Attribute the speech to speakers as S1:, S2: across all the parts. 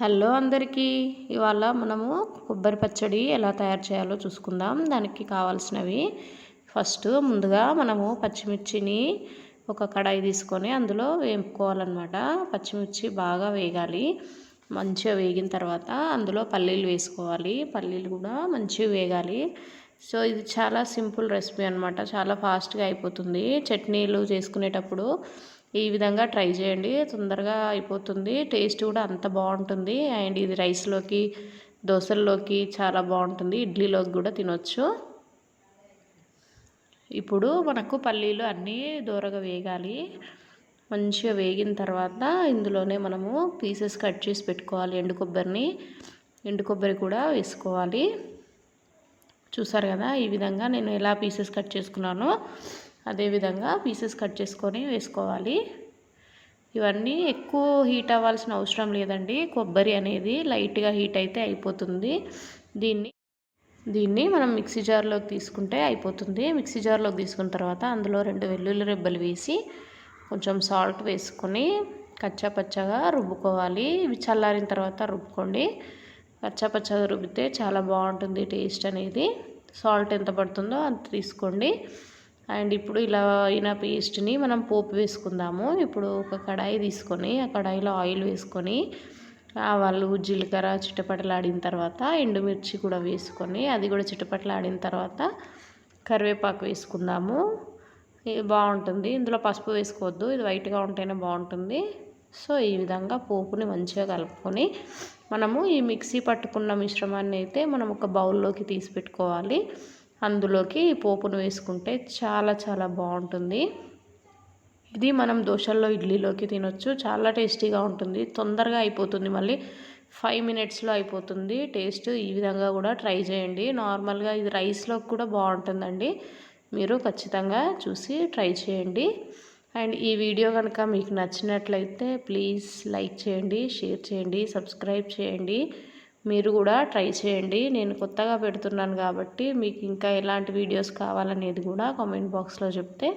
S1: Hello అందరికీ, ఇవాళ మనము కొబ్బరి పచ్చడి ఎలా తయారు చేయాలో చూసుకుందాం. దానికి కావాల్సినవి ఫస్ట్ ముందుగా మనము పచ్చిమిర్చిని ఒక కడాయి తీసుకొని అందులో వేపుకోవాలన్నమాట. పచ్చిమిర్చి బాగా వేగాలి. మంచిగా వేగిన తర్వాత అందులో పల్లీలు వేసుకోవాలి. పల్లీలు కూడా మంచిగా వేగాలి. సో ఇది చాలా సింపుల్ రెసిపీ అనమాట. చాలా ఫాస్ట్గా అయిపోతుంది. చట్నీలు చేసుకునేటప్పుడు ఈ విధంగా ట్రై చేయండి, తొందరగా అయిపోతుంది. టేస్ట్ కూడా అంత బాగుంటుంది. అండ్ ఇది రైస్లోకి, దోశల్లోకి చాలా బాగుంటుంది. ఇడ్లీలోకి కూడా తినొచ్చు. ఇప్పుడు మనకు పల్లీలు అన్నీ దూరగా వేగాలి. మంచిగా వేగిన తర్వాత ఇందులోనే మనము పీసెస్ కట్ చేసి పెట్టుకోవాలి. ఎండు కొబ్బరి కూడా వేసుకోవాలి. చూసారు కదా, ఈ విధంగా నేను ఎలా పీసెస్ కట్ చేసుకున్నానో అదేవిధంగా పీసెస్ కట్ చేసుకొని వేసుకోవాలి. ఇవన్నీ ఎక్కువ హీట్ అవ్వాల్సిన అవసరం లేదండి. కొబ్బరి అనేది లైట్గా హీట్ అయితే అయిపోతుంది. దీన్ని మనం మిక్సీ జార్లోకి తీసుకుంటే అయిపోతుంది. మిక్సీ జార్లోకి తీసుకున్న తర్వాత అందులో 2 వెల్లుల్లి రెబ్బలు వేసి కొంచెం సాల్ట్ వేసుకొని కచ్చాపచ్చగా రుబ్బుకోవాలి. ఇవి చల్లారిన తర్వాత రుబ్బుకోండి. కచ్చాపచ్చగా రుబ్బితే చాలా బాగుంటుంది టేస్ట్ అనేది. సాల్ట్ ఎంత పడుతుందో అంత తీసుకోండి. అండ్ ఇప్పుడు ఇలా అయిన పేస్ట్ని మనం పోపు వేసుకుందాము. ఇప్పుడు ఒక కడాయి తీసుకొని ఆ కడాయిలో ఆయిల్ వేసుకొని ఆవాలు, జీలకర్ర చిటపటలాడిన తర్వాత ఎండుమిర్చి కూడా వేసుకొని అది కూడా చిటపటలాడిన తర్వాత కరివేపాకు వేసుకుందాము. ఇది బాగుంటుంది. ఇందులో పసుపు వేసుకోవద్దు, ఇది వైట్గా ఉంటేనే బాగుంటుంది. సో ఈ విధంగా పోపుని మంచిగా కలుపుకొని మనము ఈ మిక్సీ పట్టుకున్న మిశ్రమాన్ని అయితే మనం ఒక బౌల్లోకి తీసి పెట్టుకోవాలి. అందులోకి ఈ పోపును వేసుకుంటే చాలా చాలా బాగుంటుంది. ఇది మనం దోశల్లో, ఇడ్లీలోకి తినొచ్చు. చాలా టేస్టీగా ఉంటుంది. తొందరగా అయిపోతుంది. మళ్ళీ 5 మినిట్స్లో అయిపోతుంది. టేస్ట్ ఈ విధంగా కూడా ట్రై చేయండి. నార్మల్గా ఇది రైస్లోకి కూడా బాగుంటుందండి. మీరు ఖచ్చితంగా చూసి ట్రై చేయండి. అండ్ ఈ వీడియో కనుక మీకు నచ్చినట్లయితే ప్లీజ్ లైక్ చేయండి, షేర్ చేయండి, సబ్స్క్రైబ్ చేయండి. మీరు కూడా ట్రై చేయండి. నేను కొత్తగా పెడుతున్నాను కాబట్టి మీకు ఇంకా ఎలాంటి వీడియోస్ కావాలనేది కూడా కామెంట్ బాక్స్లో చెప్తే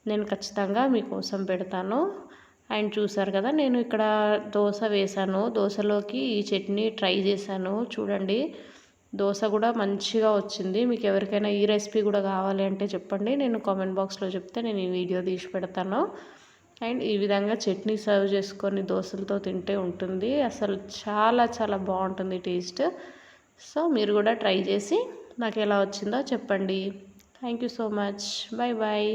S1: నేను ఖచ్చితంగా మీకోసం పెడతాను. అండ్ చూసారు కదా, నేను ఇక్కడ దోశ వేసాను. దోశలోకి ఈ చట్నీ ట్రై చేశాను. చూడండి, దోశ కూడా మంచిగా వచ్చింది. మీకు ఎవరికైనా ఈ రెసిపీ కూడా కావాలి అంటే చెప్పండి, నేను కామెంట్ బాక్స్లో చెప్తే నేను ఈ వీడియో తీసి పెడతాను. అండ్ ఈ విధంగా చట్నీ సర్వ్ చేసుకొని దోశలతో తింటే ఉంటుంది. అసలు చాలా చాలా బాగుంటుంది టేస్ట్. సో మీరు కూడా ట్రై చేసి నాకు ఎలా వచ్చిందో చెప్పండి. Thank you so much. Bye bye.